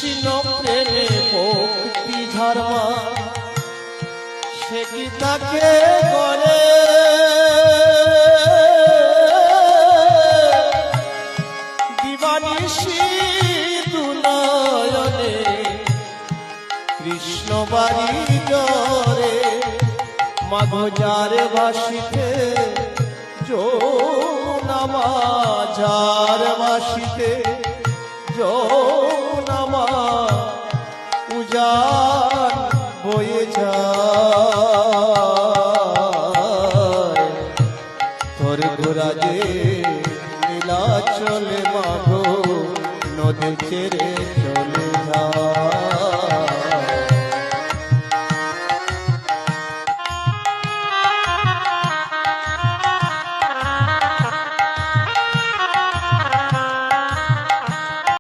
কৃষ্ণ প্রেমে ভক্তি ধর্মা সে কি তাকে করে দিবানিশি দুনয়নে কৃষ্ণ বাড়ি জরে মাগো যার বাসিতে যৌনামা যার বাসিতে যৌনামা উজান বয়ে যায় তোর ঘোরাজে নীলাচলে মাগো নদী ছেড়ে